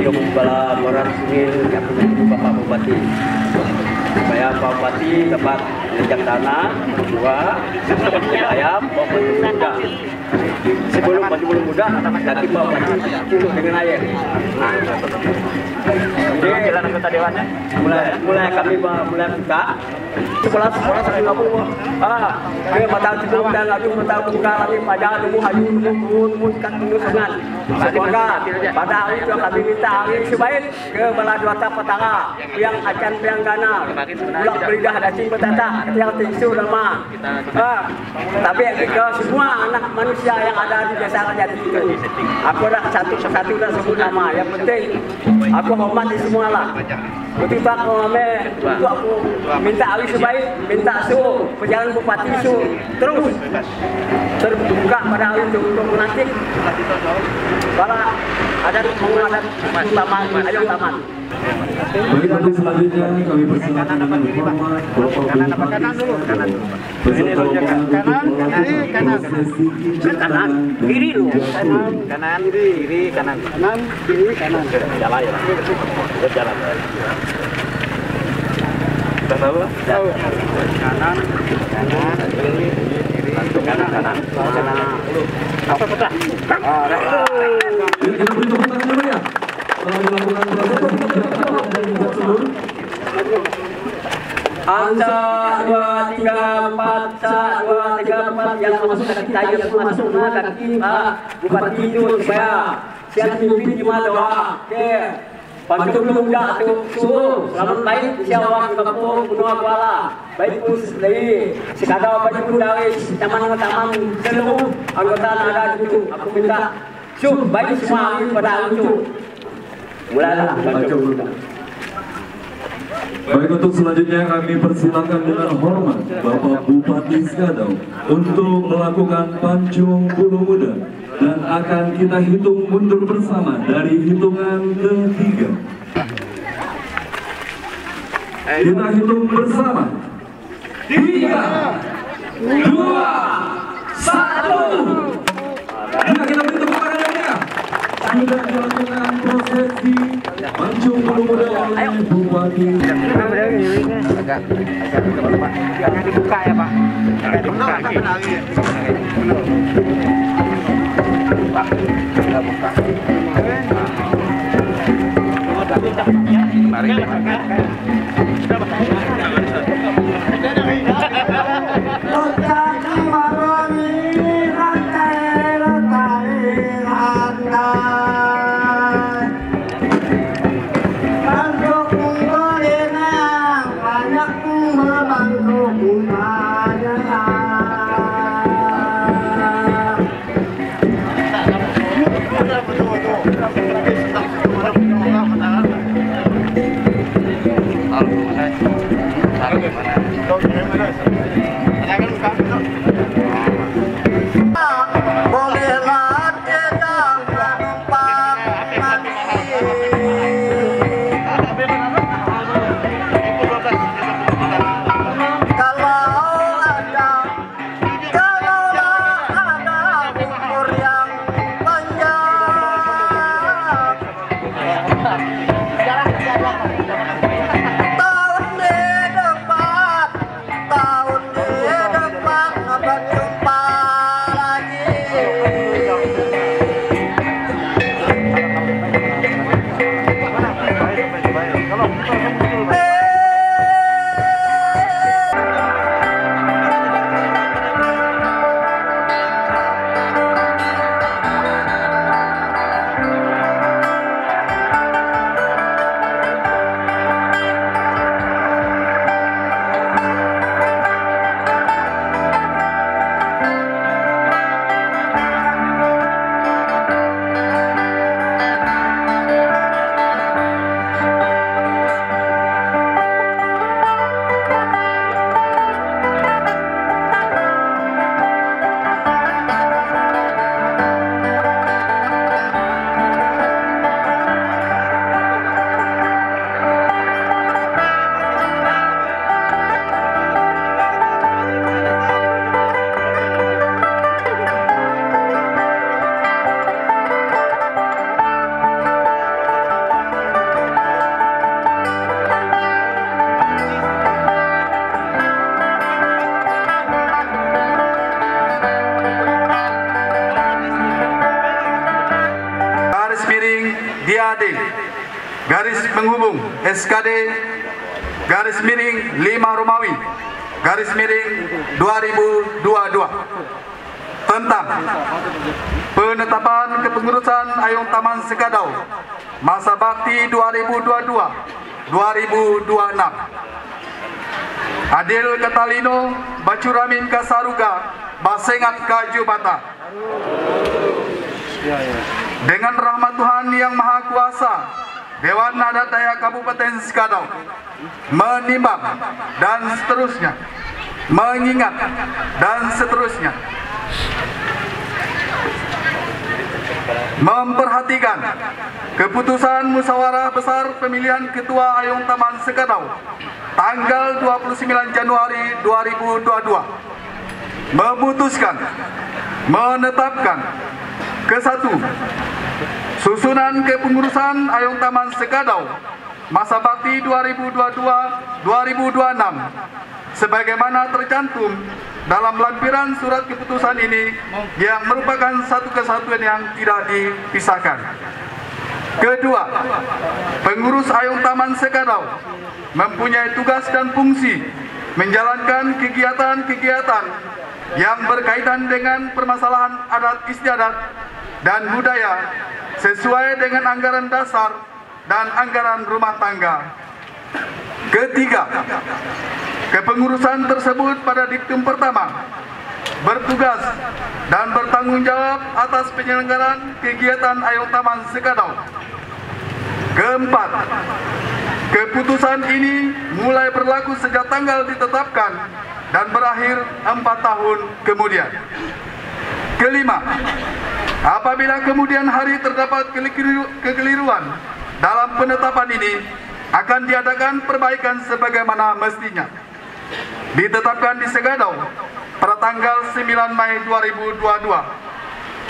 Yung bala moral sini yang punya Bapak Bupati supaya Pak Bupati dapat menjak tanah dua ayam muda. Sebelum muda nanti Pak Bupati dulu dengan air. Jadi anggota dewannya mulai kami mulai buka sekolah sampai kamu ke mata cukup dan lagi mata buka lagi pada tunggu haju tunggu kan tunggu sungan. Maka pada hari itu kami minta hari sebaik ke bala dua petara yang akan pianggana bulak beridah dacing petata yang tisu nama. Tapi ke semua anak manusia yang ada di desa Rajati itu, aku dah satu dah sebut nama. Yang penting aku hormati semua lah. Ketika aku itu aku minta hari sebaik, minta su pejalan bupati su terus terbuka pada hari itu untuk melantik. Bala ada mengadat taman, ayo taman. Baik, nanti selanjutnya kami persilakan dengan hormat Bapak kanan dulu, kanan. Kanan, kiri lu. Kanan, kiri, kanan. Kanan, kiri, kanan. Jalan ya. Berjalan. Sudah tahu? Tahu. Kanan, kiri, kanan. Apa peta? Kita beri tepuk tangan dulu ya. Telah dilakukan proses dan juga seluruh. Anda 2, 3, 4, 2, 3, 4 yang masuk kaki saya yang masuk dua kaki Pak Bupati itu supaya siap pimpin di doa. Oke. Bantu belum dah suruh selamat baik siawak kampung Gunung Kuala baik pun dari sekadar baik pun dari taman seluruh anggota ada itu aku minta baik semua pada itu mulailah baca dulu. Baik, untuk selanjutnya kami persilakan dengan hormat Bapak Bupati Skadau untuk melakukan pancung bulu muda dan akan kita hitung mundur bersama dari hitungan ketiga. Kita hitung bersama 3, 2, 1. Kita beri tepuk tangan ya. Sudah dilakukan prosesi pancung bulu muda oleh Bupati. Agak jangan dibuka ya Pak. Jangan dibuka lagi. Pak, kita buka. Mari. garis penghubung SKD garis miring 5 Romawi garis miring 2022 tentang penetapan kepengurusan Ayong Taman Sekadau masa bakti 2022-2026. Adil Katalino Bacuramin Kasaruga Basengat Kaju Bata. Dengan rahmat Tuhan yang Maha Kuasa, Dewan Adat Dayak Kabupaten Sekadau menimbang dan seterusnya, mengingat dan seterusnya, memperhatikan keputusan musyawarah besar pemilihan Ketua Ayong Taman Sekadau tanggal 29 Januari 2022 memutuskan menetapkan ke-1 susunan kepengurusan Ayong Taman Sekadau masa bakti 2022-2026 sebagaimana tercantum dalam lampiran surat keputusan ini yang merupakan satu kesatuan yang tidak dipisahkan. Kedua, pengurus Ayong Taman Sekadau mempunyai tugas dan fungsi menjalankan kegiatan-kegiatan yang berkaitan dengan permasalahan adat istiadat dan budaya sesuai dengan anggaran dasar dan anggaran rumah tangga. Ketiga, kepengurusan tersebut pada diktum pertama bertugas dan bertanggung jawab atas penyelenggaraan kegiatan Ayong Taman Sekadau. Keempat, keputusan ini mulai berlaku sejak tanggal ditetapkan dan berakhir 4 tahun kemudian. Kelima, apabila kemudian hari terdapat kekeliruan dalam penetapan ini, akan diadakan perbaikan sebagaimana mestinya. Ditetapkan di Sekadau pada tanggal 9 Mei 2022.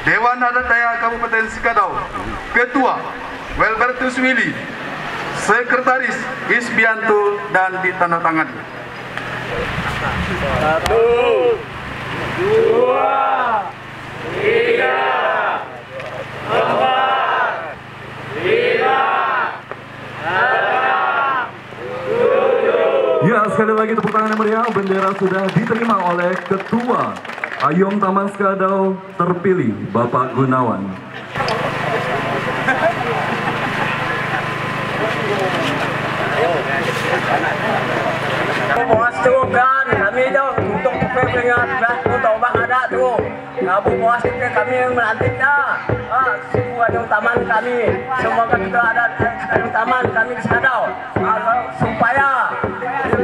Dewan Adat Dayak Kabupaten Sekadau, Ketua Welbertus Willy, Sekretaris Isbianto, dan ditandatangani. 1, 2, 3, 4, 5, 6, 7. Ya, sekali lagi tepuk tangan yang meriah. Bendera sudah diterima oleh Ketua Ayong Taman Sekadau terpilih, Bapak Gunawan. Puas tu kan kami dah untuk peringatan belas tahun bang ada tu. Kamu puas tu kami melantik dah. Suku Ayong Taman kami, semua kita ada Ayong Taman kami di Sekadau. Supaya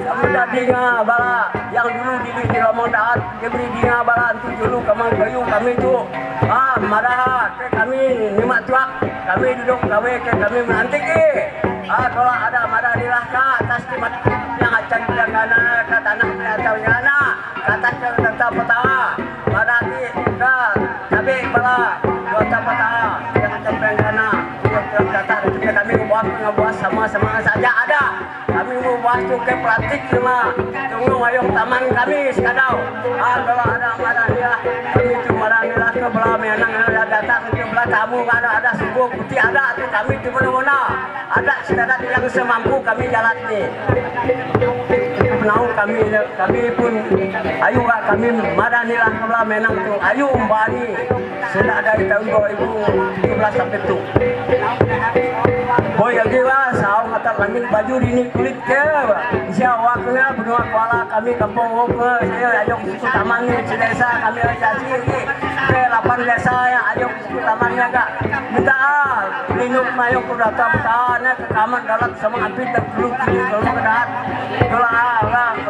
kami dah dengar bala yang dulu di Romong Daat, diberi dengar bala tu dulu kemang kayu kami tu. Marah kami nimak tuak, kami duduk kami melantik kalau ada marah dilahkah atas timat yang acan pelangana ke tanah pelangana ke atas kata petara marah di ke tapi bala kata petara yang acan pelangana kata juga kami membuat sama-sama saja ada kami membuat tu ke praktik cuma tunggu Ayong Taman kami Sekadau kalau ada marah dia kami tu marah dia ke belah menang ada datang ke belah tamu ada suku putih ada tu kami tu mana-mana ada sekarang yang semampu kami jalan ni. Penau kami pun ayu kami marah ni lah kalau menang tu ayu umbani sudah dari tahun 2017 sampai tu. Boy lagi lah, saung kata langit baju ini kulit ke, siapa wakna benua kuala kami kampung Oke, saya Ayong suku taman ni desa kami organisasi ni, ke 8 desa yang Ayong suku tamannya gak minta lindung Ayong kudata petana ke kamar dalam sama api dan peluk kalau kedat, kalau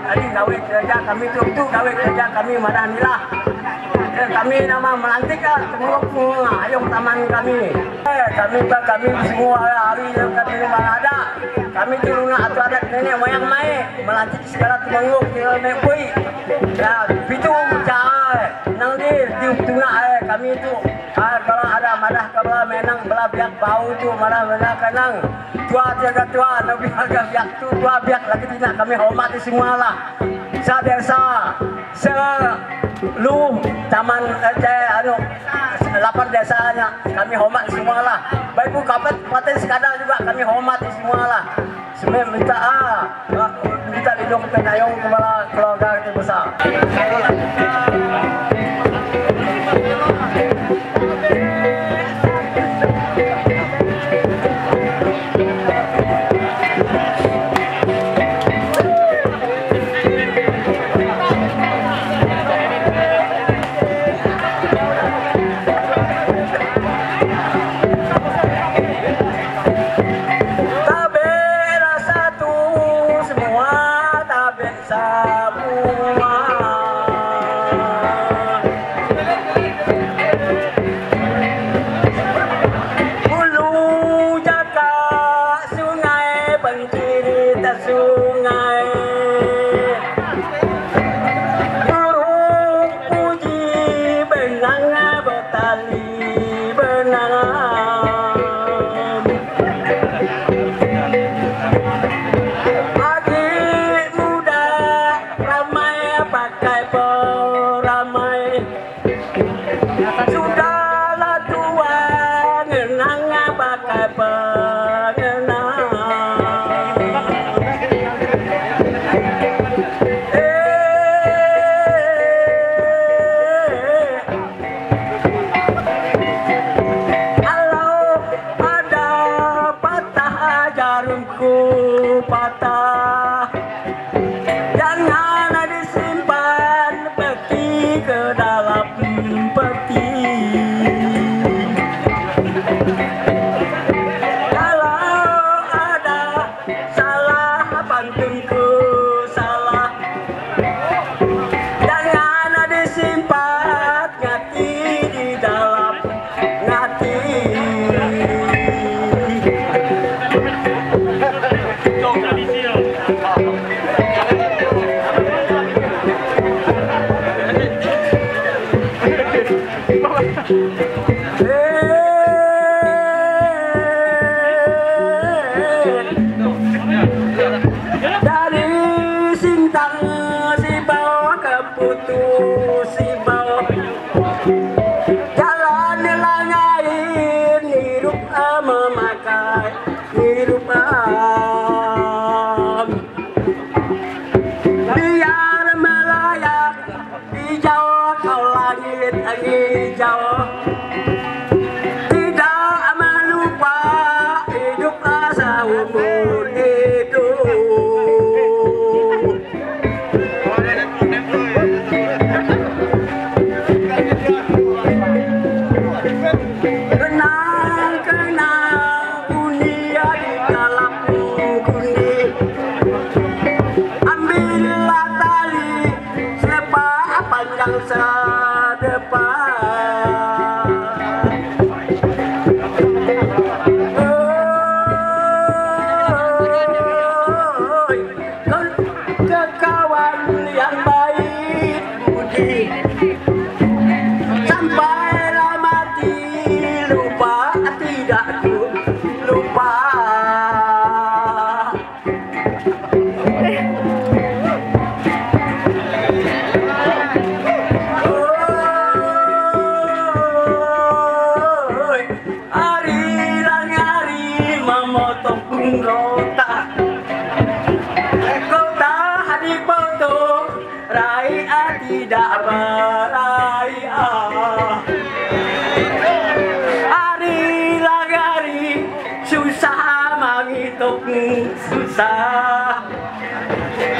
tadi gawe kerja kami tu gawe kerja kami marah ni lah. Kami nama melantik tengok Ayong Taman kami. Kami semua hari kami memang ada. Kami dulu nak adat nenek moyang mai melantik segala tengok nenek boy. Ya, itu cara nang di tuna kami itu. Kalau ada marah kalau menang belah biak bau tu marah kenang. Tua jaga tua, nabi harga biak tu tua biak lagi tidak kami hormati semualah. Sa desa, lu taman 8 desanya kami hormat semualah. Baik bu kabupaten Sekadau juga kami hormati semua lah. Sebenarnya minta lindung pendayung kepala keluarga kita besar.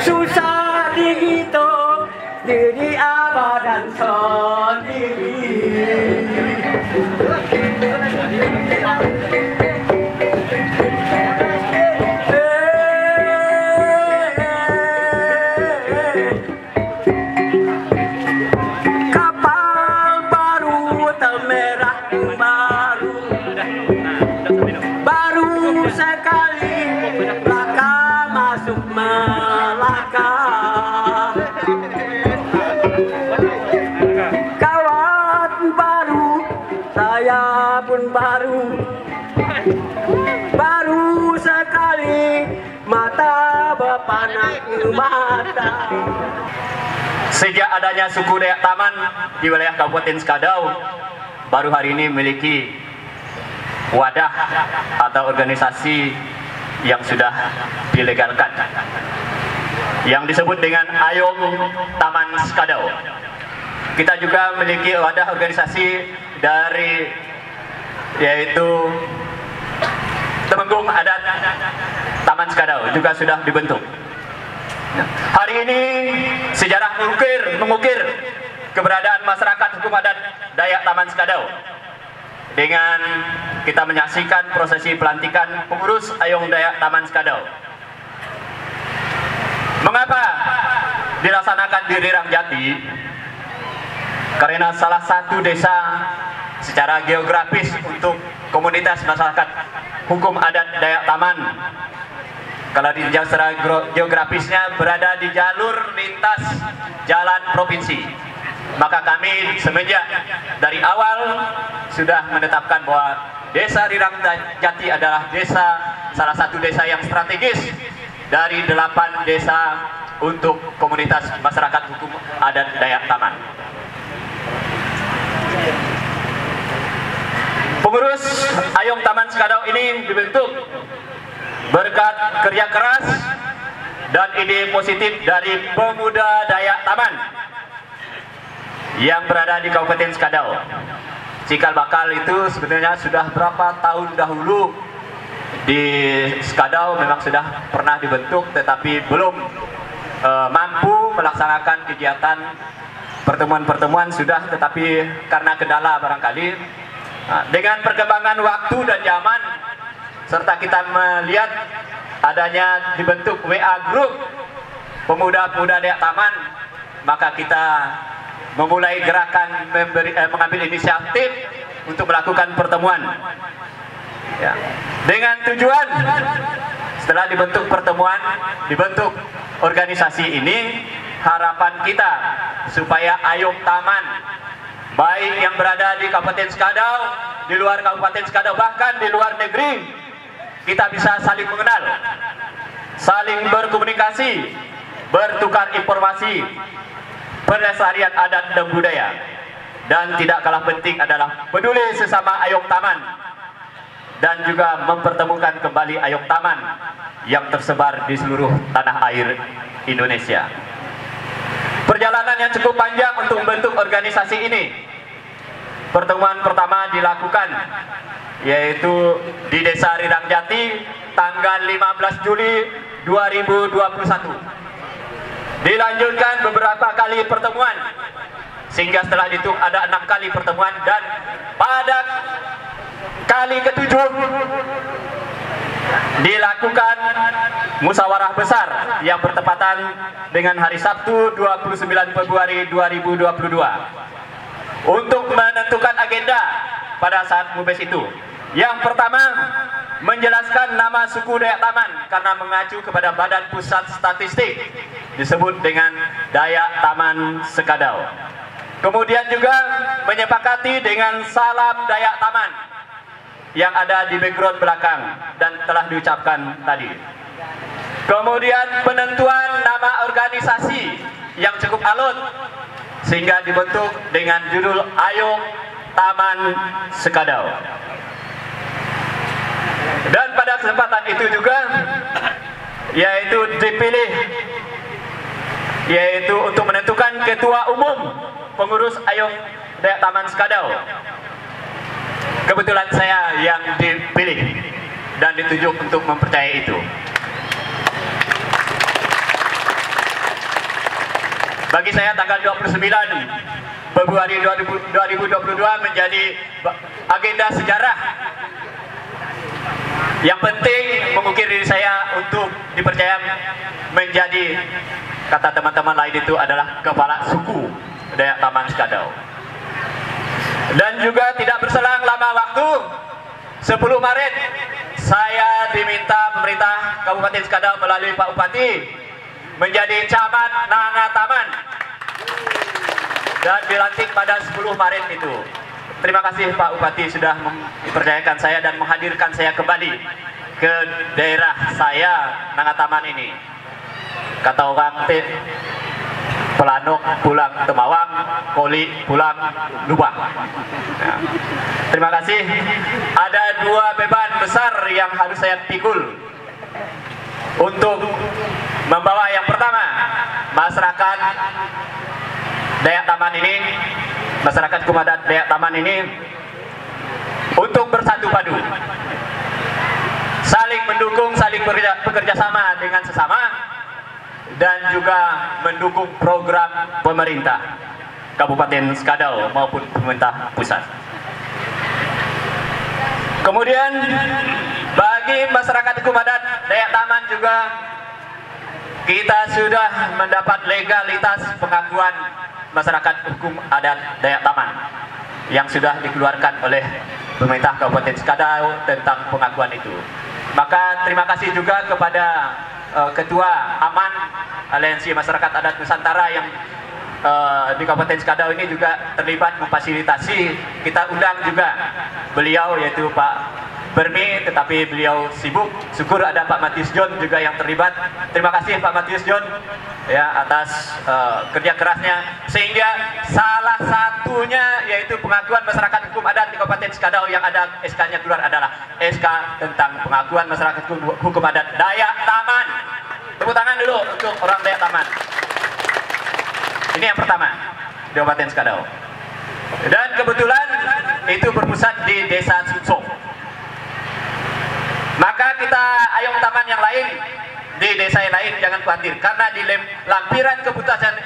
Susah dihitung diri abah dan sendiri. Kapal baru temerah baru sekali Laka masuk Malaka. Kawan baru, saya pun baru sekali mata berpanah mata. Sejak adanya suku Dayak Taman di wilayah Kabupaten Skadau, baru hari ini memiliki wadah atau organisasi yang sudah dilegalkan, yang disebut dengan Ayom Taman Skadau. Kita juga memiliki wadah organisasi dari yaitu Temenggung Adat Taman Skadau juga sudah dibentuk. Hari ini sejarah mengukir keberadaan masyarakat hukum adat Dayak Taman Skadau dengan kita menyaksikan prosesi pelantikan pengurus Ayom Dayak Taman Skadau. Mengapa dilaksanakan di Rirang Jati? Karena salah satu desa secara geografis untuk komunitas masyarakat hukum adat Dayak Taman, kalau di secara geografisnya berada di jalur lintas jalan provinsi, maka kami semenjak dari awal sudah menetapkan bahwa desa Rirang Jati adalah salah satu desa yang strategis dari 8 desa untuk komunitas masyarakat hukum adat Dayak Taman. Pengurus Ayom Taman Skadau ini dibentuk berkat kerja keras dan ide positif dari pemuda Dayak Taman yang berada di Kabupaten Skadau. Cikal bakal itu sebenarnya sudah berapa tahun dahulu di Skadau memang sudah pernah dibentuk, tetapi belum mampu melaksanakan kegiatan pertemuan-pertemuan sudah, tetapi karena kendala barangkali. Dengan perkembangan waktu dan zaman serta kita melihat adanya dibentuk WA Group pemuda-pemuda Dayak Taman, maka kita memulai gerakan mengambil inisiatif untuk melakukan pertemuan ya, dengan tujuan setelah dibentuk pertemuan, dibentuk organisasi ini, harapan kita supaya Ayom Taman baik yang berada di Kabupaten Skadau, di luar Kabupaten Skadau, bahkan di luar negeri, kita bisa saling mengenal, saling berkomunikasi, bertukar informasi, pelestarian adat dan budaya, dan tidak kalah penting adalah peduli sesama Ayom Taman dan juga mempertemukan kembali Ayom Taman yang tersebar di seluruh tanah air Indonesia. Perjalanan yang cukup panjang untuk membentuk organisasi ini. Pertemuan pertama dilakukan yaitu di Desa Rirang Jati tanggal 15 Juli 2021. Dilanjutkan beberapa kali pertemuan sehingga setelah itu ada 6 kali pertemuan, dan pada kali ke-7 dilakukan musyawarah besar yang bertepatan dengan hari Sabtu 29 Februari 2022 untuk menentukan agenda pada saat MUBES itu. Yang pertama, menjelaskan nama suku Dayak Taman karena mengacu kepada Badan Pusat Statistik disebut dengan Dayak Taman Skadau. Kemudian juga menyepakati dengan salam Dayak Taman yang ada di background belakang dan telah diucapkan tadi. Kemudian penentuan nama organisasi yang cukup alot sehingga dibentuk dengan judul Ayom Taman Skadau. Dan pada kesempatan itu juga yaitu dipilih yaitu untuk menentukan ketua umum pengurus Ayom Dayak Taman Skadau. Kebetulan saya yang dipilih dan ditunjuk untuk mempercayai itu. Bagi saya tanggal 29 Februari 2022 menjadi agenda sejarah yang penting mengukir diri saya untuk dipercaya menjadi, kata teman-teman lain itu adalah kepala suku Dayak Taman Skadau. Dan juga tidak berselang lama waktu, 10 Maret saya diminta pemerintah Kabupaten Skadau melalui Pak Bupati menjadi camat Nanga Taman dan dilantik pada 10 Maret itu. Terima kasih Pak Bupati sudah mempercayakan saya dan menghadirkan saya kembali ke daerah saya Nanga Taman ini. Kata orang Pelanok pulang Temawang, Koli pulang Lubang. Ya. Terima kasih. Ada dua beban besar yang harus saya pikul untuk membawa. Yang pertama, masyarakat Dayak Taman ini, masyarakat hukum adat Dayak Taman ini untuk bersatu padu, saling mendukung, saling bekerja sama dengan sesama, dan juga mendukung program pemerintah Kabupaten Skadau maupun pemerintah pusat. Kemudian bagi masyarakat hukum adat Dayak Taman juga kita sudah mendapat legalitas pengakuan masyarakat hukum adat Dayak Taman yang sudah dikeluarkan oleh pemerintah Kabupaten Skadau tentang pengakuan itu. Maka terima kasih juga kepada Ketua Aman Aliansi Masyarakat Adat Nusantara yang di Kabupaten Skadau ini juga terlibat memfasilitasi. Kita undang juga beliau, yaitu Pak Bermi, tetapi beliau sibuk. Syukur ada Pak Matius John juga yang terlibat. Terima kasih Pak Matius John ya atas kerja kerasnya, sehingga salah satunya yaitu pengakuan masyarakat hukum adat di Kabupaten Skadau yang ada SK-nya keluar adalah SK tentang pengakuan masyarakat hukum adat Dayak Taman. Tepuk tangan dulu untuk orang Dayak Taman. Ini yang pertama di Kabupaten Skadau. Dan kebetulan itu berpusat di Desa Sutsok. Maka kita Ayong Taman yang lain di desa yang lain jangan khawatir, karena di lampiran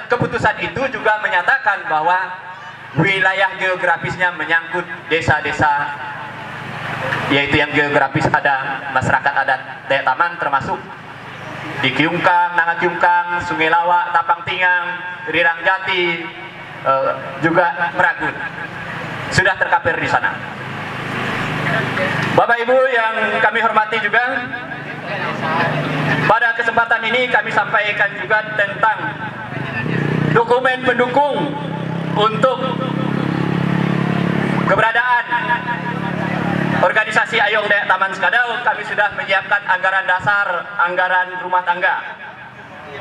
keputusan itu juga menyatakan bahwa wilayah geografisnya menyangkut desa-desa, yaitu yang geografis ada masyarakat adat Dayak Taman, termasuk di Kiungkang, Nanga Kiungkang, Sungai Lawak, Tapang Tingang, Rirang Jati, juga Meragun sudah terkapir di sana. Bapak Ibu yang kami hormati juga, pada kesempatan ini kami sampaikan juga tentang dokumen pendukung untuk keberadaan organisasi Ayong Dayak Taman Skadau. Kami sudah menyiapkan anggaran dasar, anggaran rumah tangga,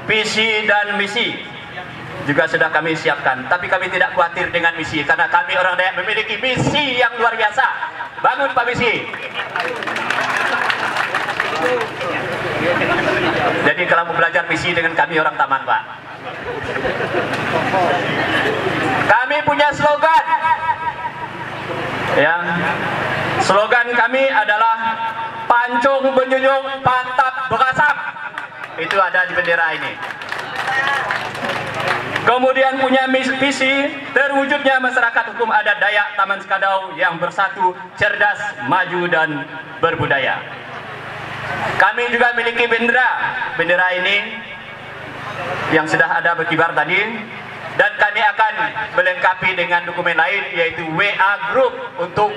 visi dan misi juga sudah kami siapkan. Tapi kami tidak khawatir dengan misi, karena kami orang Dayak memiliki misi yang luar biasa. Bangun Pak Misi. Jadi kalau mau belajar misi dengan kami orang Taman, Pak. Kami punya slogan. Ya. Slogan kami adalah pancung benyunyung pantap bekasam. Itu ada di bendera ini. Kemudian punya visi terwujudnya masyarakat hukum adat Dayak Taman Skadau yang bersatu, cerdas, maju dan berbudaya. Kami juga memiliki bendera. Bendera ini yang sudah ada berkibar tadi, dan kami akan melengkapi dengan dokumen lain, yaitu WA Group untuk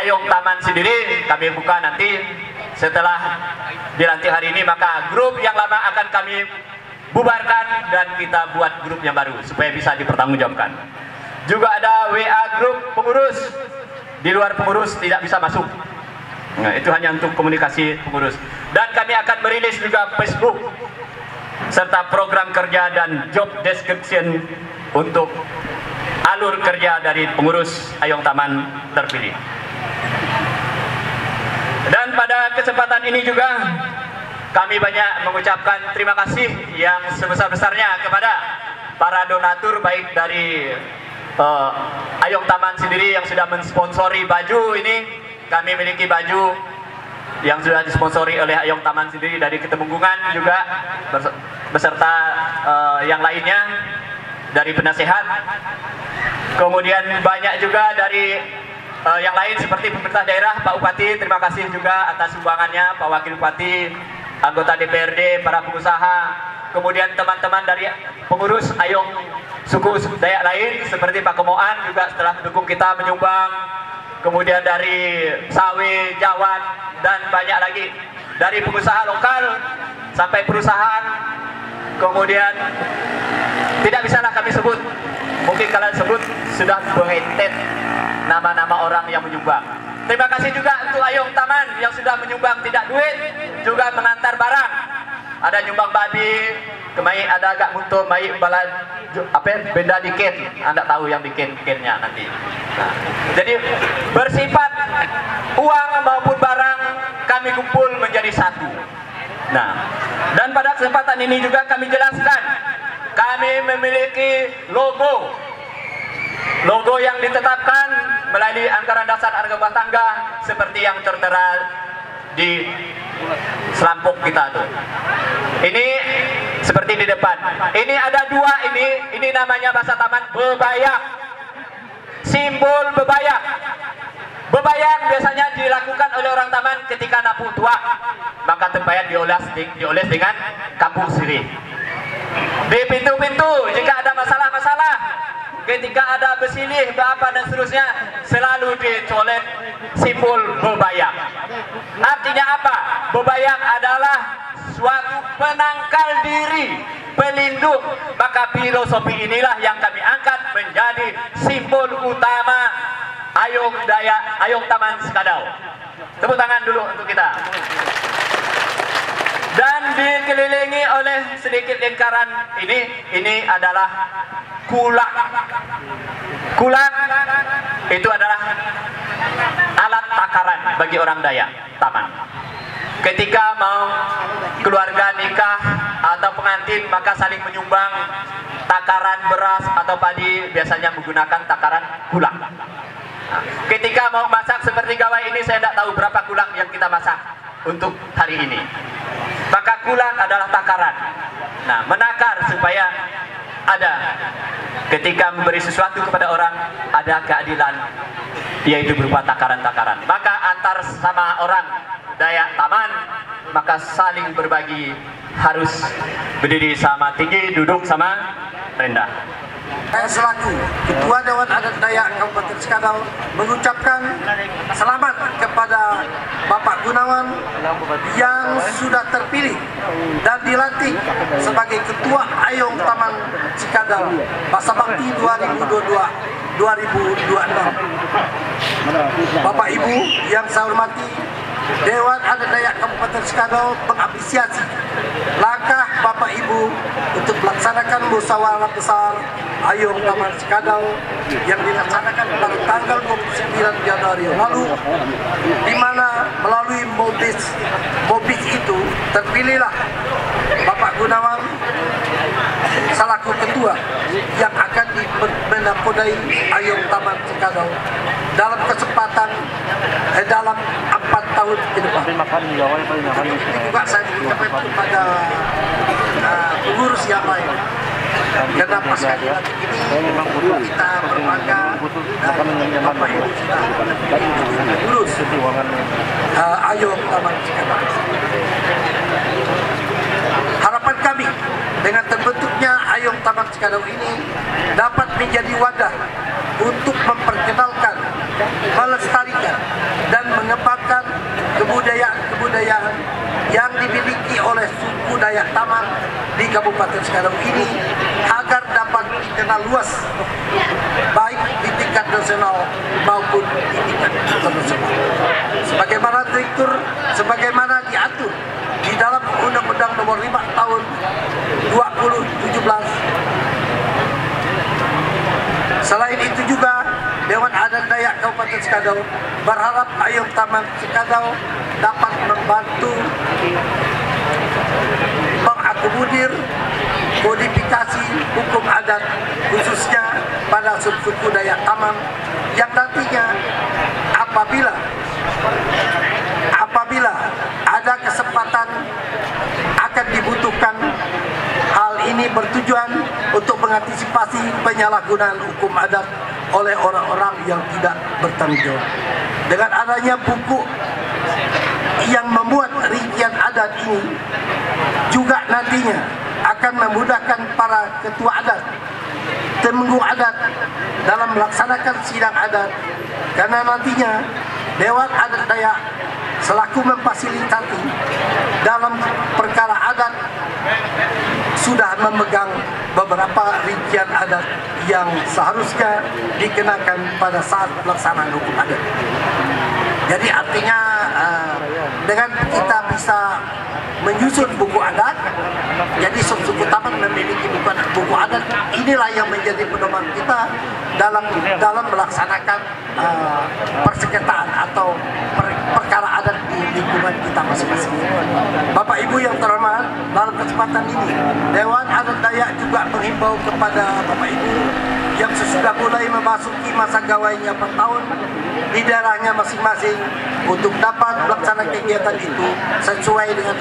Ayong Taman sendiri. Kami buka nanti setelah dilantik hari ini, maka grup yang lama akan kami bubarkan dan kita buat grup yang baru supaya bisa dipertanggungjawabkan. Juga ada WA Group pengurus. Di luar pengurus tidak bisa masuk. Nah, itu hanya untuk komunikasi pengurus. Dan kami akan merilis juga Facebook serta program kerja dan job description untuk alur kerja dari pengurus Ayong Taman terpilih. Dan pada kesempatan ini juga kami banyak mengucapkan terima kasih yang sebesar-besarnya kepada para donatur, baik dari Ayong Taman sendiri yang sudah mensponsori baju ini. Kami memiliki baju yang sudah disponsori oleh Ayong Taman sendiri dari Ketemenggungan juga, beserta yang lainnya dari penasehat. Kemudian banyak juga dari yang lain seperti pemerintah daerah, Pak Bupati, terima kasih juga atas sumbangannya, Pak Wakil Bupati, anggota DPRD, para pengusaha, kemudian teman-teman dari pengurus Ayong suku Dayak lain seperti Pak Kemoan juga setelah mendukung kita menyumbang, kemudian dari Sawe, Jawat, dan banyak lagi dari pengusaha lokal sampai perusahaan. Kemudian tidak bisalah kami sebut, mungkin kalian sebut sudah berhentet nama-nama orang yang menyumbang. Terima kasih juga untuk Ayong Taman yang sudah menyumbang tidak duit, juga mengantar barang. ada nyumbang babi, kemai ada agak muntul, mai balan benda diken, Anda tahu yang diken-kennya nanti. Nah, jadi bersifat uang maupun barang kami kumpul menjadi satu. Nah, dan pada kesempatan ini juga kami jelaskan, kami memiliki logo yang ditetapkan melalui anggaran dasar harga rumah tangga seperti yang tertera di selampuk kita tuh. Ini seperti di depan. Ini ada dua ini namanya bahasa taman bebayak. Simbol bebayak. Bebayak biasanya dilakukan oleh orang taman ketika napu tua, maka tempayan dioles dengan kampung sirih. Di pintu-pintu jika ada masalah-masalah, ketika ada besilih, apa dan seterusnya, selalu dicolet simbol bebayak. Artinya apa? Bebayak adalah suatu penangkal diri, pelindung. Maka filosofi inilah yang kami angkat menjadi simbol utama Ayong Taman Sekadau. Tepuk tangan dulu untuk kita. Dan dikelilingi oleh sedikit lingkaran ini adalah kulak. Kulak itu adalah alat takaran bagi orang Dayak Taman. Ketika mau keluarga nikah atau pengantin, maka saling menyumbang takaran beras atau padi, biasanya menggunakan takaran kulak. Nah, ketika mau masak seperti gawai ini, saya tidak tahu berapa kulak yang kita masak untuk hari ini. Maka kulak adalah takaran. Nah, menakar supaya ada ketika memberi sesuatu kepada orang ada keadilan, yaitu berupa takaran-takaran. Maka antar sama orang Dayak Taman, maka saling berbagi, harus berdiri sama tinggi, duduk sama rendah. Saya selaku Ketua Dewan Adat Dayak Kabupaten Sekadau mengucapkan selamat kepada Bapak Gunawan yang sudah terpilih dan dilantik sebagai Ketua Ayong Taman Sekadau masa bakti 2022-2026. Bapak Ibu yang saya hormati, Dewan Adat Dayak Kabupaten Sekadau mengapresiasi langkah Bapak Ibu untuk melaksanakan musyawarah besar Ayong Taman Sekadau yang dilaksanakan pada tanggal 29 Januari lalu, di mana melalui Mobis itu terpilihlah Bapak Gunawan selaku ketua yang akan menakodai Ayong Taman Sekadau dalam kesempatan dalam 4 tahun ke depan. Ini juga saya mengucapkan kepada pengurus yang lain. Karena pasca dilantik ini kita berbangga dan Bapak Ibu sudah mengurus Ayong Taman Sekadau. Harapan kami dengan terbentuknya Ayong Taman Sekadau ini dapat menjadi wadah untuk memperkenalkan, melestarikan dan mengembangkan kebudayaan yang dimiliki oleh suku Dayak Taman di Kabupaten Sekadau ini agar dapat dikenal luas baik di tingkat nasional maupun di tingkat internasional. Sebagaimana diatur di dalam Undang-Undang Nomor 5 Tahun 2017. Selain itu juga Dewan Adat Dayak Kabupaten Sekadau berharap Ayong Taman Sekadau dapat membantu mengakomodir kodifikasi hukum adat khususnya pada suku Dayak Taman yang nantinya apabila ada kesempatan akan dibutuhkan. Hal ini bertujuan untuk mengantisipasi penyalahgunaan hukum adat oleh orang-orang yang tidak bertanggung jawab. Dengan adanya buku yang memuat rincian adat ini juga nantinya akan memudahkan para ketua adat, temenggung adat dalam melaksanakan sidang adat, karena nantinya Dewan Adat Dayak selaku memfasilitasi dalam perkara adat sudah memegang beberapa rincian adat yang seharusnya dikenakan pada saat pelaksanaan hukum adat. Jadi artinya dengan kita bisa menyusun buku adat. Jadi suku Taman memiliki buku adat. Inilah yang menjadi pedoman kita dalam melaksanakan persengketaan atau perkara adat di lingkungan kita masing-masing. Bapak Ibu yang terhormat, dalam kesempatan ini Dewan Adat Dayak juga menghimbau kepada Bapak Ibu yang sudah mulai memasuki masa gawainya per tahun di daerahnya masing-masing untuk dapat melaksanakan kegiatan itu sesuai dengan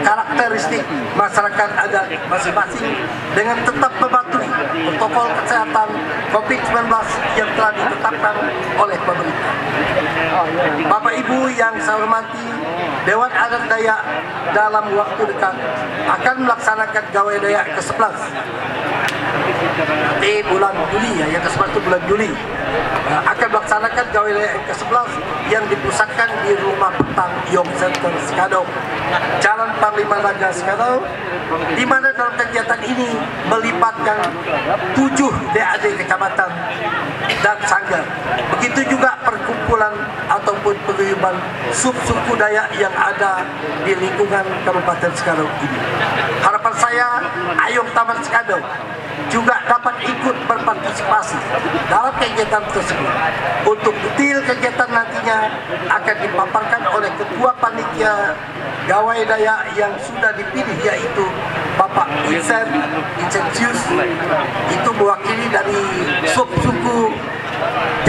karakteristik masyarakat adat masing-masing dengan tetap mematuhi protokol kesehatan COVID-19 yang telah ditetapkan oleh pemerintah. Bapak Ibu yang saya hormati, Dewan Adat Dayak dalam waktu dekat akan melaksanakan Gawai Dayak ke-11 di bulan Juli, ya, yang ke-11 itu bulan Juli, akan melaksanakan Gawai Dayak ke-11 yang dipusatkan di Rumah Petang Yong Center Skadau, Jalan Panglima Raja Skadau, di mana dalam kegiatan ini melibatkan 7 DAD kecamatan dan sanggar. Begitu juga perkumpulan ataupun paguyuban subsuku Dayak yang ada di lingkungan Kabupaten Skadau ini. Harapan saya, Ayong Taman Skadau juga dapat ikut berpartisipasi dalam kegiatan tersebut. Untuk detail kegiatan nantinya akan dipaparkan oleh Ketua Panitia Gawai Dayak yang sudah dipilih, yaitu Bapak Incentius, itu mewakili dari subsuku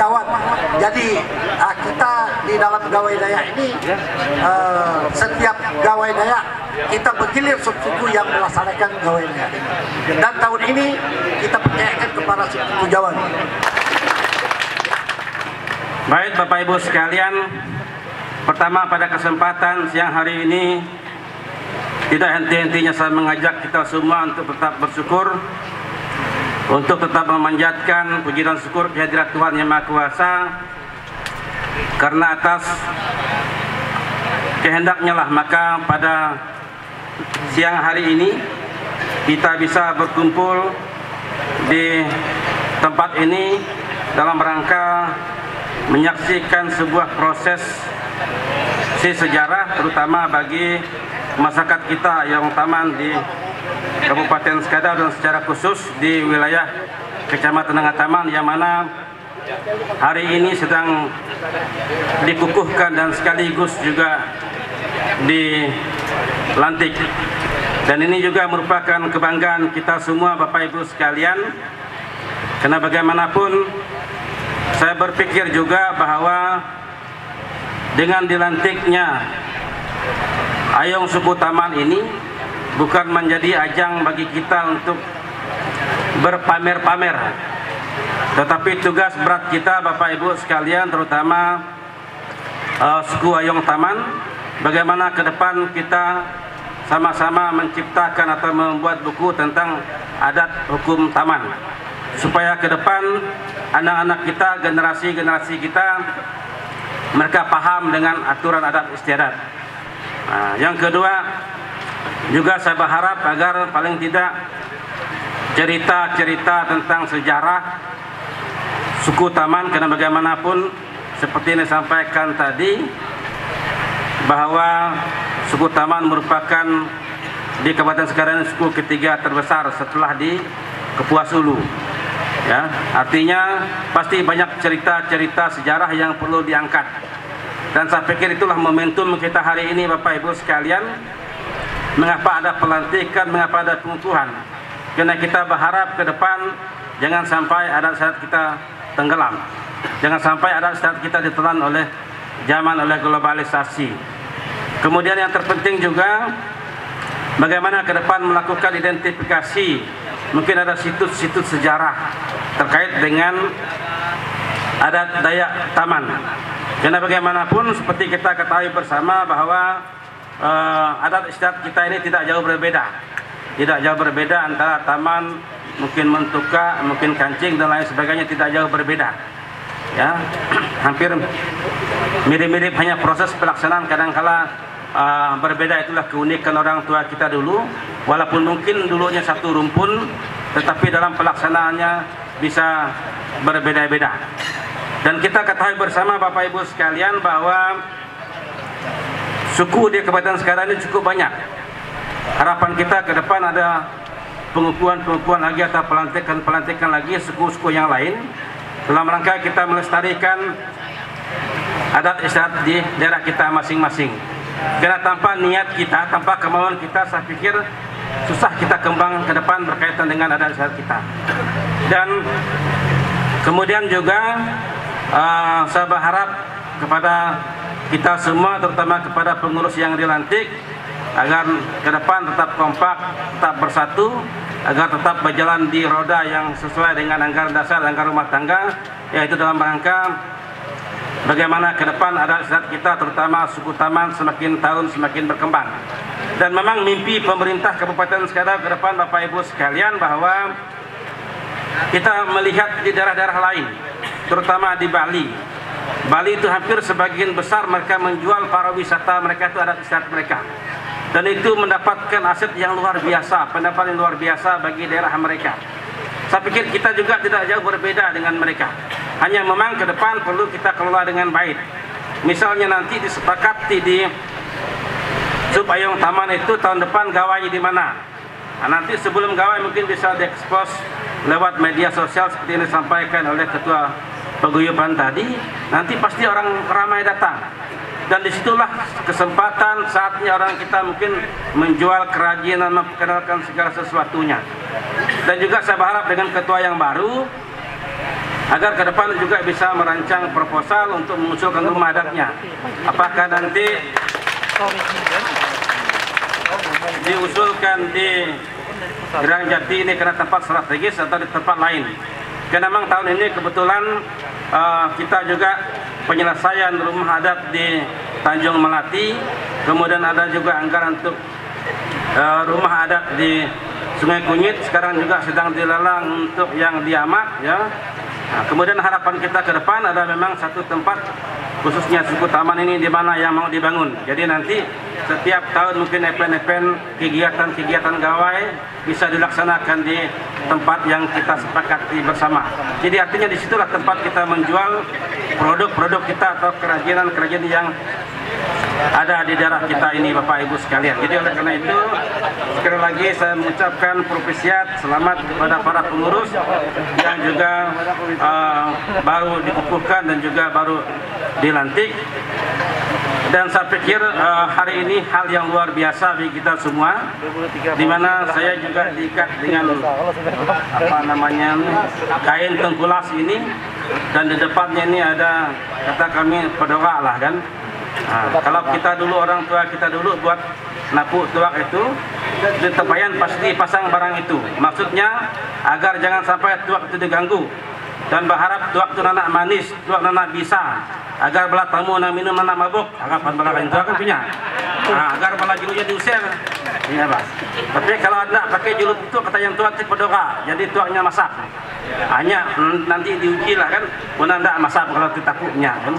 Jawa. Jadi kita di dalam Gawai Dayak ini setiap Gawai Dayak kita bergilir subsuku yang melaksanakan Gawai Dayak. Dan tahun ini kita percayakan kepada subsuku Jawa. Baik Bapak Ibu sekalian, pertama pada kesempatan siang hari ini tidak henti-hentinya saya mengajak kita semua untuk tetap bersyukur, untuk tetap memanjatkan puji dan syukur kehadirat Tuhan Yang Maha Kuasa, karena atas kehendaknya lah maka pada siang hari ini kita bisa berkumpul di tempat ini dalam rangka menyaksikan sebuah proses sejarah, terutama bagi masyarakat kita yang Taman di Kabupaten Skadau dan secara khusus di wilayah Kecamatan Tengah Taman, yang mana hari ini sedang dikukuhkan dan sekaligus juga dilantik. Dan ini juga merupakan kebanggaan kita semua Bapak Ibu sekalian, karena bagaimanapun saya berpikir juga bahwa dengan dilantiknya Ayong Suku Taman ini bukan menjadi ajang bagi kita untuk berpamer-pamer, tetapi tugas berat kita Bapak Ibu sekalian, terutama suku Ayong Taman, bagaimana ke depan kita sama-sama menciptakan atau membuat buku tentang adat hukum taman, supaya ke depan anak-anak kita, generasi-generasi kita, mereka paham dengan aturan adat istiadat. Nah, yang kedua juga saya berharap agar paling tidak cerita-cerita tentang sejarah suku Taman, karena bagaimanapun seperti yang disampaikan tadi bahwa suku Taman merupakan di Kabupaten Skadau suku ketiga terbesar setelah di Kapuas Hulu. Ya, artinya pasti banyak cerita-cerita sejarah yang perlu diangkat. Dan saya pikir itulah momentum kita hari ini Bapak Ibu sekalian. Mengapa ada pelantikan, mengapa ada pengukuhan? Karena kita berharap ke depan jangan sampai adat istiadat kita tenggelam. Jangan sampai adat istiadat kita ditelan oleh zaman, oleh globalisasi. Kemudian yang terpenting juga bagaimana ke depan melakukan identifikasi. Mungkin ada situs-situs sejarah terkait dengan adat Dayak Taman. Karena bagaimanapun seperti kita ketahui bersama bahwa adat istiadat kita ini tidak jauh berbeda. Tidak jauh berbeda antara Taman, mungkin Mentuka, mungkin Kancing dan lain sebagainya, tidak jauh berbeda. Ya, hampir mirip-mirip, hanya proses pelaksanaan kadang-kala berbeda. Itulah keunikan orang tua kita dulu. Walaupun mungkin dulunya satu rumpun, tetapi dalam pelaksanaannya bisa berbeda-beda. Dan kita ketahui bersama Bapak Ibu sekalian bahwa suku di Kabupaten Skadau ini cukup banyak. Harapan kita ke depan ada pengukuhan lagi atau pelantikan lagi suku-suku yang lain dalam rangka kita melestarikan adat istiadat di daerah kita masing-masing. Karena tanpa niat kita, tanpa kemauan kita, saya pikir susah kita kembang ke depan berkaitan dengan adat istiadat kita. Dan kemudian juga saya berharap kepada kita semua, terutama kepada pengurus yang dilantik, agar ke depan tetap kompak, tetap bersatu, agar tetap berjalan di roda yang sesuai dengan anggaran dasar, anggaran rumah tangga, yaitu dalam rangka bagaimana ke depan adat istiadat kita, terutama suku Taman, semakin tahun semakin berkembang. Dan memang mimpi pemerintah Kabupaten Skadau ke depan, Bapak Ibu sekalian, bahwa kita melihat di daerah-daerah lain, terutama di Bali. Bali itu hampir sebagian besar mereka menjual para wisata mereka itu adat istiadat mereka. Dan itu mendapatkan aset yang luar biasa, pendapatan yang luar biasa bagi daerah mereka. Saya pikir kita juga tidak jauh berbeda dengan mereka. Hanya memang ke depan perlu kita kelola dengan baik. Misalnya nanti disepakati di Subpayung Taman itu tahun depan gawai di mana. Nah, nanti sebelum gawai mungkin bisa diekspos lewat media sosial seperti yang disampaikan oleh Ketua Paguyuban tadi. Nanti pasti orang ramai datang. Dan disitulah kesempatan saatnya orang kita mungkin menjual kerajinan, memperkenalkan segala sesuatunya. Dan juga saya berharap dengan ketua yang baru agar ke depan juga bisa merancang proposal untuk mengusulkan rumah adatnya. Apakah nanti diusulkan di Gerang Jati ini karena tempat strategis atau di tempat lain. Karena memang tahun ini kebetulan kita juga penyelesaian rumah adat di Tanjung Melati, kemudian ada juga anggaran untuk rumah adat di Sungai Kunyit, sekarang juga sedang dilelang untuk yang di Amak, ya. Nah, kemudian harapan kita ke depan ada memang satu tempat khususnya suku Taman ini di mana yang mau dibangun. Jadi nanti setiap tahun mungkin event-event kegiatan gawai bisa dilaksanakan di tempat yang kita sepakati bersama. Jadi artinya disitulah tempat kita menjual produk-produk kita atau kerajinan-kerajinan yang ada di daerah kita ini, Bapak Ibu sekalian. Jadi oleh karena itu sekali lagi saya mengucapkan propesiat selamat kepada para pengurus yang juga baru dikukuhkan dan juga baru dilantik. Dan saya pikir hari ini hal yang luar biasa bagi kita semua, di mana saya juga diikat dengan kain tengkulas ini, dan di depannya ini ada kata kami pedoga lah kan. Nah, kalau kita dulu orang tua kita dulu buat napuk tuak itu di tempayan pasti pasang barang itu. Maksudnya agar jangan sampai tuak itu diganggu, dan berharap tuak itu nanak manis, tuak nanak bisa, agar belah tamu nak minum nanak mabuk, harapan belah kain tuak kan punya. Nah, agar belah juluknya diusir. Iya, Pak. Tapi kalau anda pakai juluk itu kata yang tuak itu pedoga, jadi tuaknya masak. Hanya nanti diuji lah kan, mana anda masak kalau kita punya kan.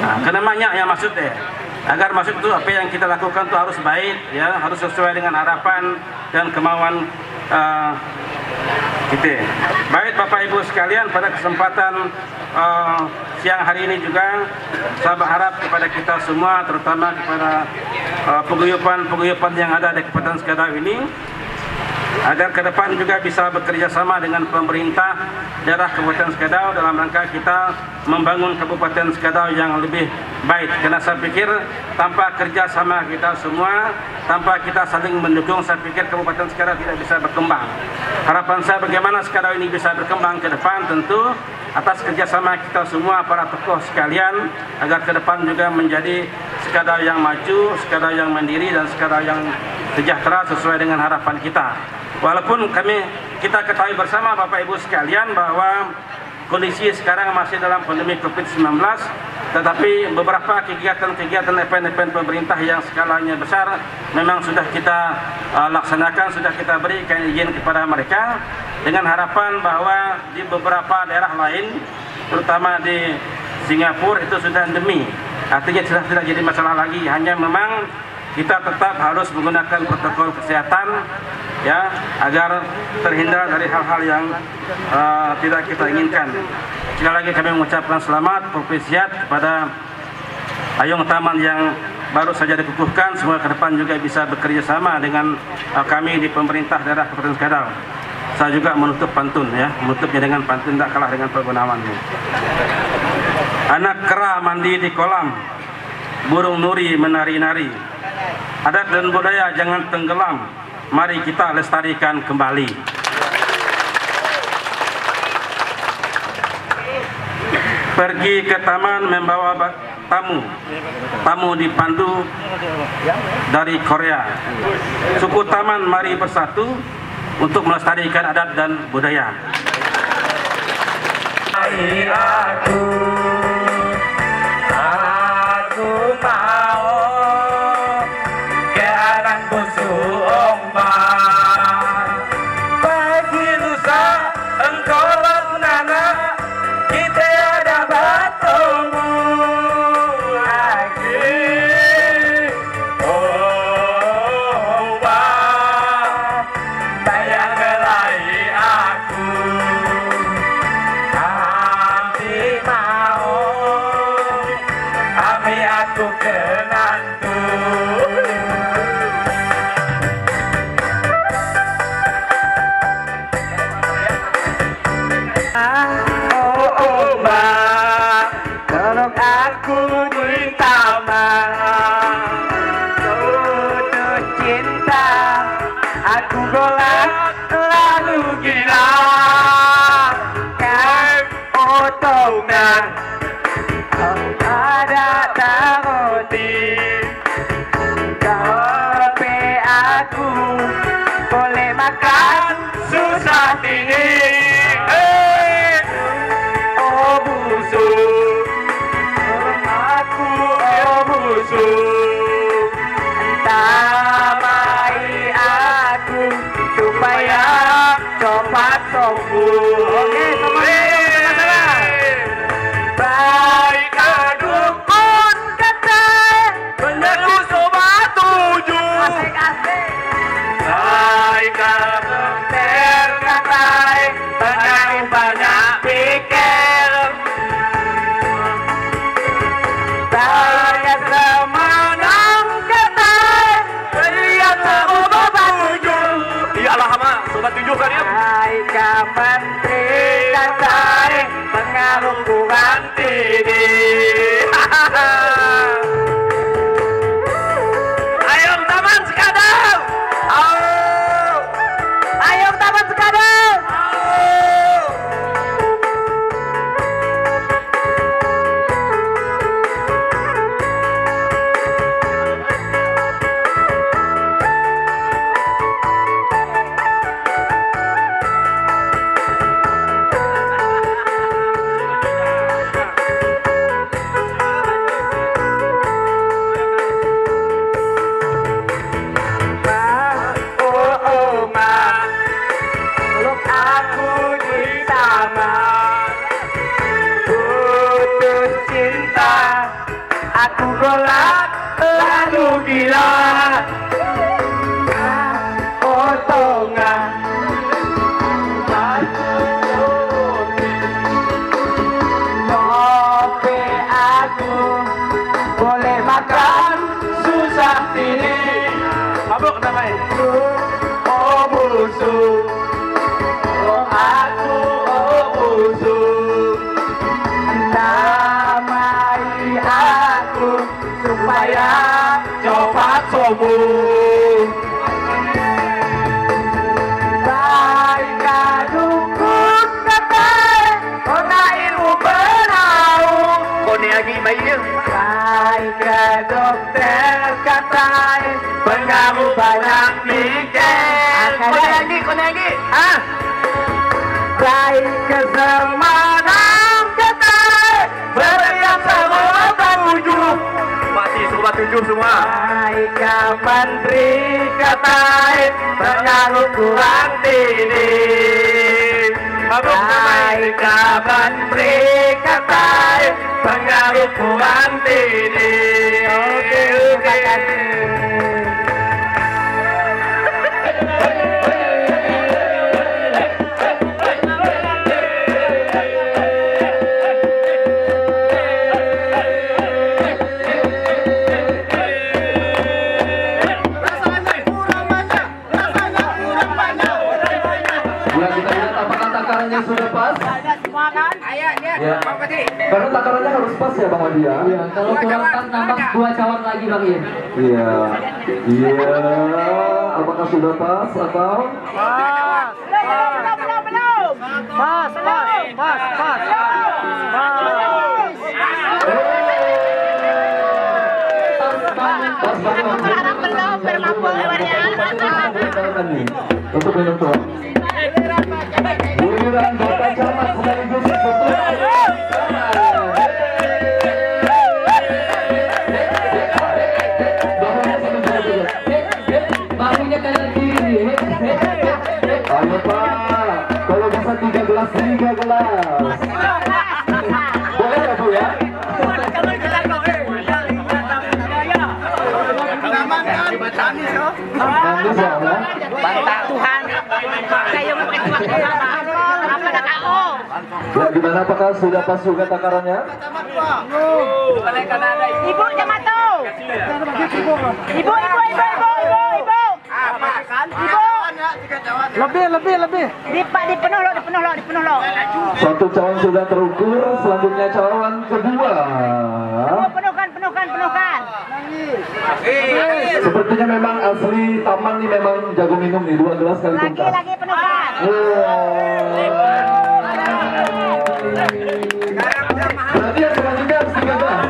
Nah, karena banyak yang maksud agar masuk itu apa yang kita lakukan itu harus baik, ya, harus sesuai dengan harapan dan kemauan kita. Baik Bapak Ibu sekalian, pada kesempatan siang hari ini juga saya berharap kepada kita semua, terutama kepada peguyupan yang ada di Kabupaten Skadau ini, agar ke depan juga bisa bekerja sama dengan pemerintah daerah Kabupaten Skadau dalam rangka kita membangun Kabupaten Skadau yang lebih baik. Karena saya pikir tanpa kerjasama kita semua, tanpa kita saling mendukung, saya pikir Kabupaten Skadau tidak bisa berkembang. Harapan saya bagaimana Skadau ini bisa berkembang ke depan, tentu atas kerjasama kita semua para tokoh sekalian, agar ke depan juga menjadi Skadau yang maju, Skadau yang mandiri, dan Skadau yang sejahtera sesuai dengan harapan kita. Walaupun kita ketahui bersama Bapak Ibu sekalian bahwa kondisi sekarang masih dalam pandemi COVID-19, tetapi beberapa kegiatan-kegiatan event-event pemerintah yang skalanya besar memang sudah kita laksanakan, sudah kita berikan izin kepada mereka, dengan harapan bahwa di beberapa daerah lain, terutama di Singapura itu sudah endemi, artinya sudah tidak jadi masalah lagi. Hanya memang kita tetap harus menggunakan protokol kesehatan, ya, agar terhindar dari hal-hal yang tidak kita inginkan. sekali lagi kami mengucapkan selamat propesiat kepada Ayong Taman yang baru saja dikukuhkan. Semoga ke depan juga bisa bekerja sama dengan kami di pemerintah daerah Kabupaten Skadau. Saya juga menutup pantun ya, menutupnya dengan pantun tak kalah dengan Pak Gunawan. Anak kera mandi di kolam, burung nuri menari-nari. Adat dan budaya jangan tenggelam, mari kita lestarikan kembali. Pergi ke taman membawa tamu dipandu dari Korea. Suku taman mari bersatu untuk melestarikan adat dan budaya. Aku mau ke anak busu ombak. Pagi lusa engkau nana, kita ada bertemu lagi. Oh, bayang gelai aku. Aku kenantu. Oh, Mbak, tolong aku di taman. Putus cinta, aku golak lalu gila. Kan otongnya ada taroti, tapi aku boleh makan susah tinggi. Oh busuk, aku oh busuk, tamai aku supaya cepat sembuh. Oke, semuanya. Baik adukun kata menyerbu sobat tujuh. Asik-asik. Baik dokter kata banyak pikir. Baik semanang kata lihat sobat tujuh. Ya Allah mak, sobat tujuh kan ya. Baik menteri kata pengaruh kurang tinggi. Ayong Taman Skadau. Ayong Taman Skadau. Aku golak lalu gila. Otongan tapi aku boleh makan susah ini. Mabuk namanya. Oh busuk, oh aku oh busuk, tamai aku supaya cepat sembuh. Baik adukun kata kona ilmu penau. Kone lagi bayinya. Baik dokter kata pengaruh banyak pikir. Kone lagi. Ah. Baik kesemanang kata berian sama tujuh. Mati sobat tujuh semua. Baik menteri kata pengaruh kurang tinggi. Baik menteri kata pengaruh kurang tinggi. Oke, terima kasih. Ya. Karena takarannya harus pas ya Bang Wadi ya. Iya, kalau kurang pas nambah 2 cawan lagi Bang Ian. Iya. Iya. Apakah sudah pas atau? Pas. Untuk minum tuh. Giliran Bapak Camat sekaligus ketua. Bahunya kanan kiri. Ayo Pak, kalau bisa 3 gelas. Boleh ya Bu ya? Manis ya Allah. Bantah Tuhan. Kayak ketua apa nak kau? Ya, gimana apakah sudah pas juga takarannya? Ibu jangan tahu. Ibu. Lebih. Dipenuh lo. Satu cawan sudah terukur, selanjutnya cawan kedua. Penuhkan. Sepertinya memang asli Taman nih memang jago minum nih, 2 gelas kali tuntas. Lagi penuhkan. Berarti yang selanjutnya harus 3 gelas.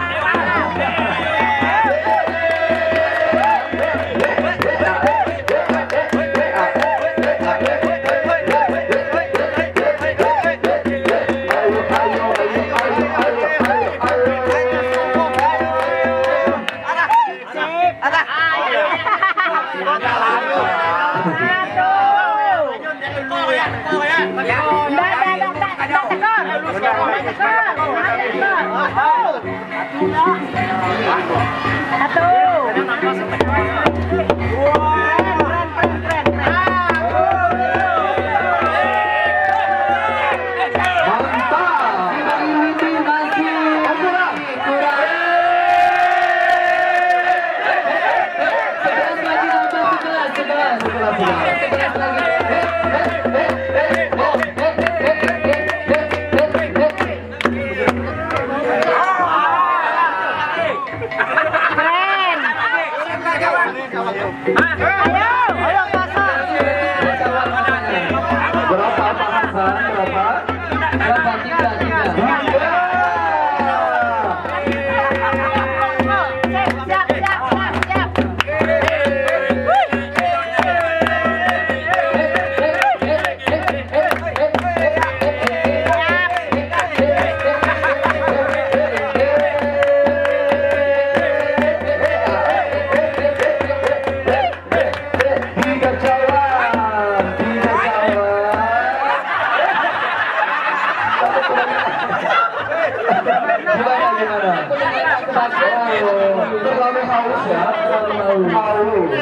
Terlalu haus ya, terlalu haus.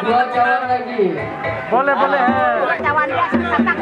Dua cawan lagi. Cawan dia susah